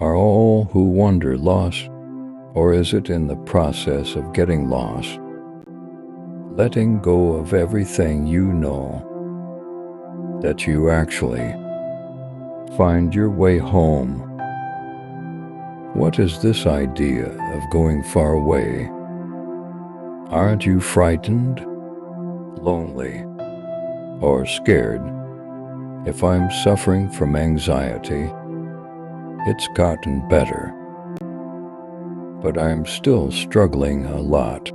Are all who wander lost, or is it in the process of getting lost? Letting go of everything you know, that you actually find your way home. What is this idea of going far away? Aren't you frightened, lonely, or scared? If I'm suffering from anxiety, it's gotten better, but I'm still struggling a lot.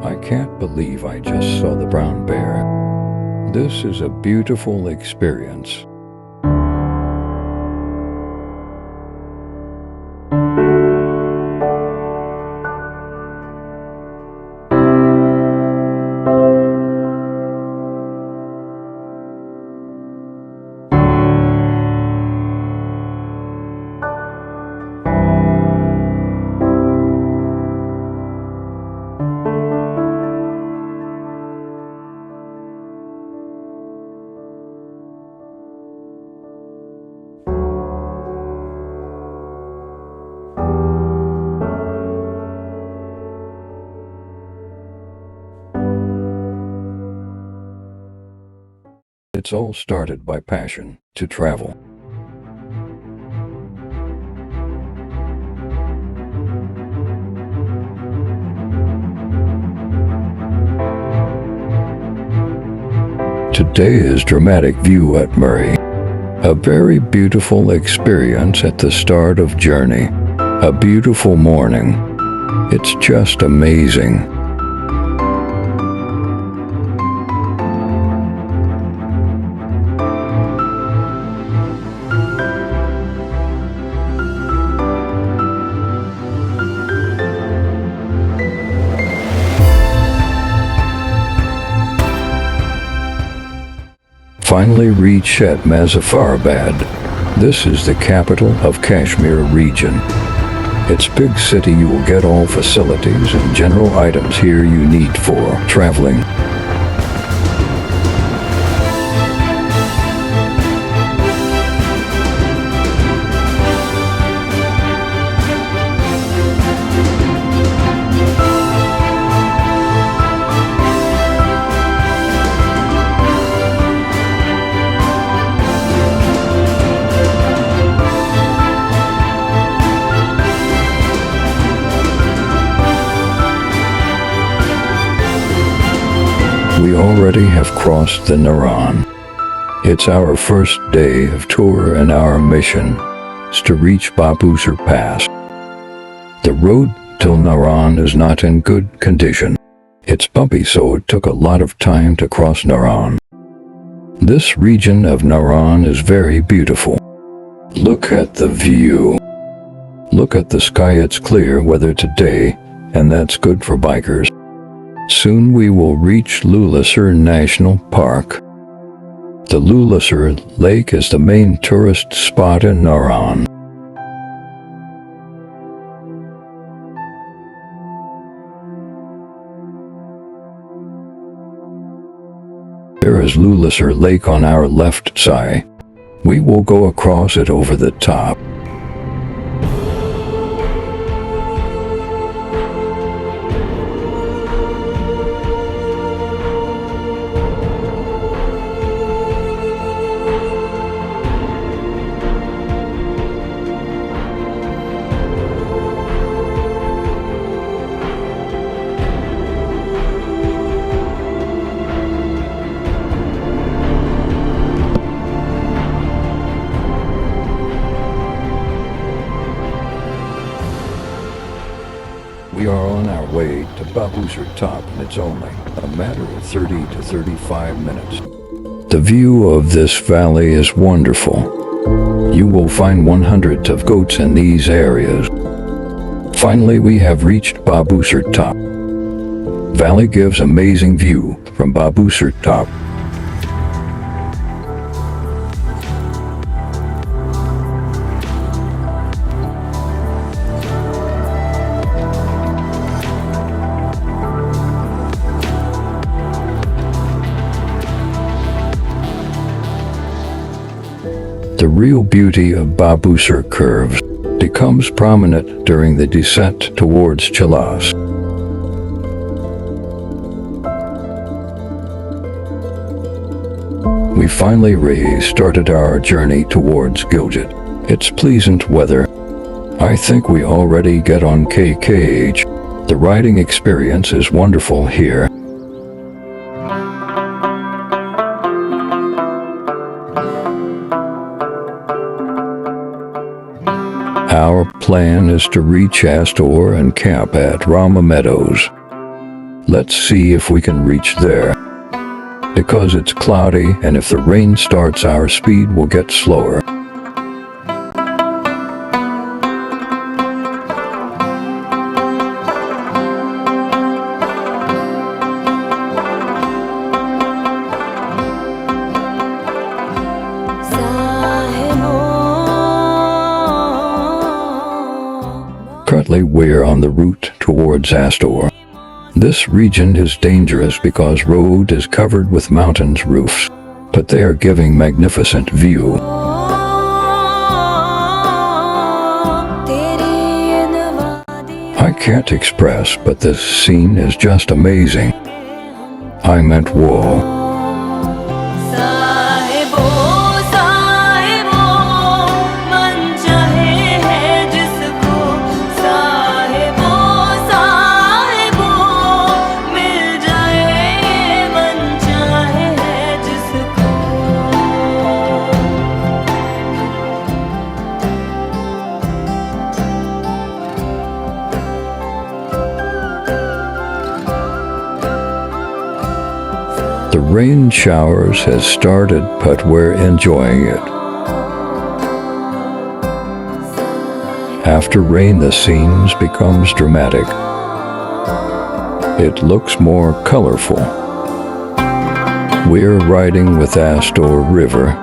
I can't believe I just saw the brown bear. This is a beautiful experience. It's all started by passion to travel. Today is dramatic view at Murray. A very beautiful experience at the start of journey. A beautiful morning. It's just amazing. Finally reach at Muzaffarabad. This is the capital of Kashmir region. It's big city. You will get all facilities and general items here you need for traveling. We already have crossed the Naran. It's our first day of tour and our mission is to reach Babusar Pass. The road till Naran is not in good condition. It's bumpy, so it took a lot of time to cross Naran. This region of Naran is very beautiful. Look at the view. Look at the sky. It's clear weather today, and that's good for bikers. Soon we will reach Lulasar National Park. The Lulasar Lake is the main tourist spot in Naran. There is Lulasar Lake on our left side. We will go across it over the top. We are on our way to Babusar top, and it's only a matter of 30 to 35 minutes. The view of this valley is wonderful. You will find hundreds of goats in these areas. Finally, we have reached Babusar top. Valley gives amazing view from Babusar top. The real beauty of Babusar curves becomes prominent during the descent towards Chilas. We finally restarted our journey towards Gilgit. It's pleasant weather. I think we already get on KKH. The riding experience is wonderful here. Our plan is to reach Astor and camp at Rama Meadows. Let's see if we can reach there. Because it's cloudy, and if the rain starts, our speed will get slower. Currently, we're on the route towards Astor. This region is dangerous because road is covered with mountains roofs, but they are giving magnificent view. I can't express, but this scene is just amazing. I meant whoa. The rain showers has started, but we're enjoying it. After rain, the scenes becomes dramatic. It looks more colorful. We're riding with Astor River.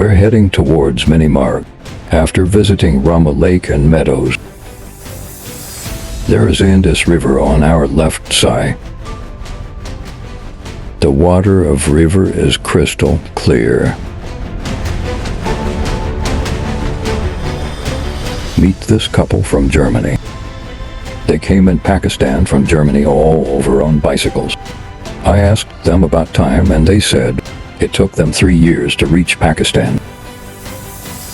We're heading towards Minimarg after visiting Rama Lake and Meadows. There is Indus River on our left side. The water of river is crystal clear. Meet this couple from Germany. They came in Pakistan from Germany all over on bicycles. I asked them about time and they said it took them 3 years to reach Pakistan.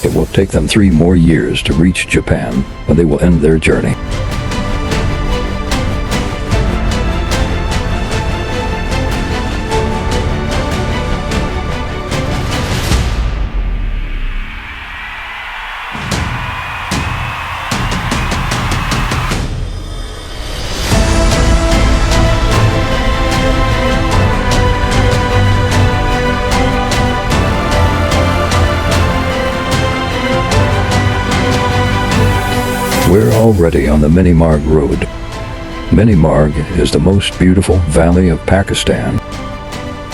It will take them 3 more years to reach Japan when they will end their journey. We're already on the Minimarg road. Minimarg is the most beautiful valley of Pakistan.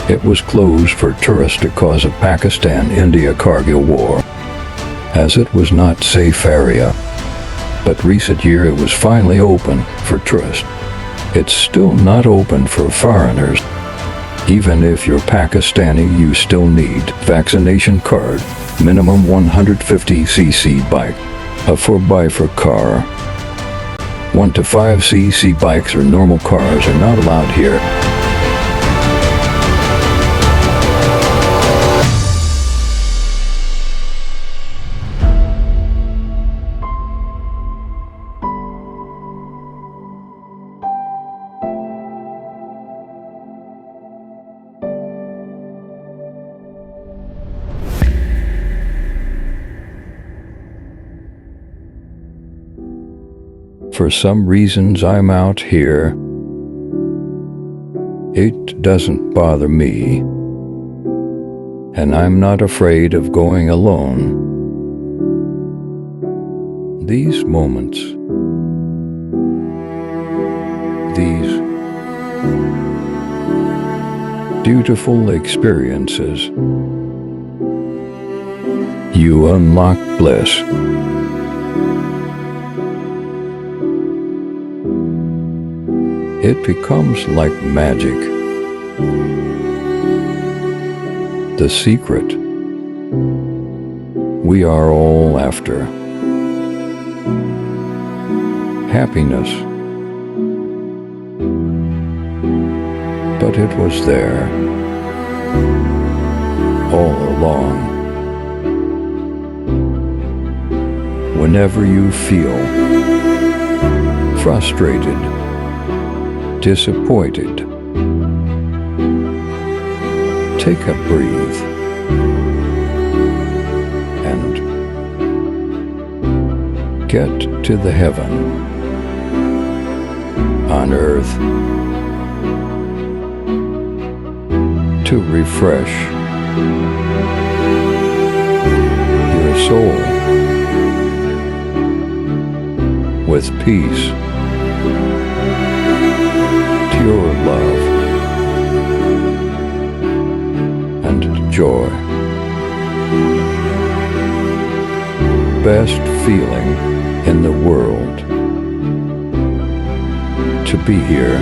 It was closed for tourists because of Pakistan-India Kargil war, as it was not safe area. But recent year it was finally open for tourists. It's still not open for foreigners. Even if you're Pakistani, you still need vaccination card, minimum 150cc bike, a 4x4 car. 1 to 5cc bikes or normal cars are not allowed here. For some reasons I'm out here. It doesn't bother me. And I'm not afraid of going alone. These moments, these beautiful experiences, you unlock bliss. It becomes like magic. The secret we are all after. Happiness. But it was there all along. Whenever you feel frustrated, disappointed, take a breathe and get to the heaven on earth to refresh your soul with peace, pure love, and joy. Best feeling in the world to be here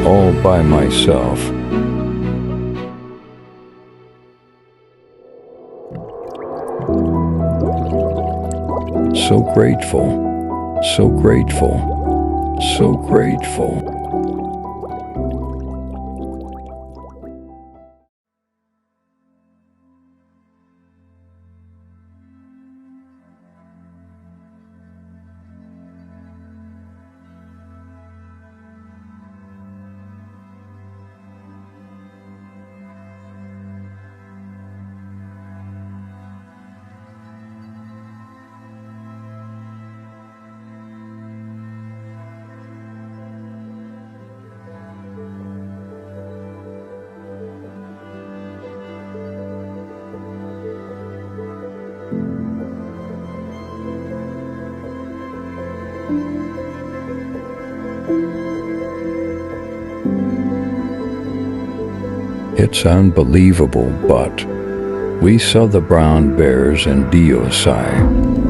all by myself. So grateful, so grateful, so grateful. It's unbelievable, but we saw the brown bears in Deosai.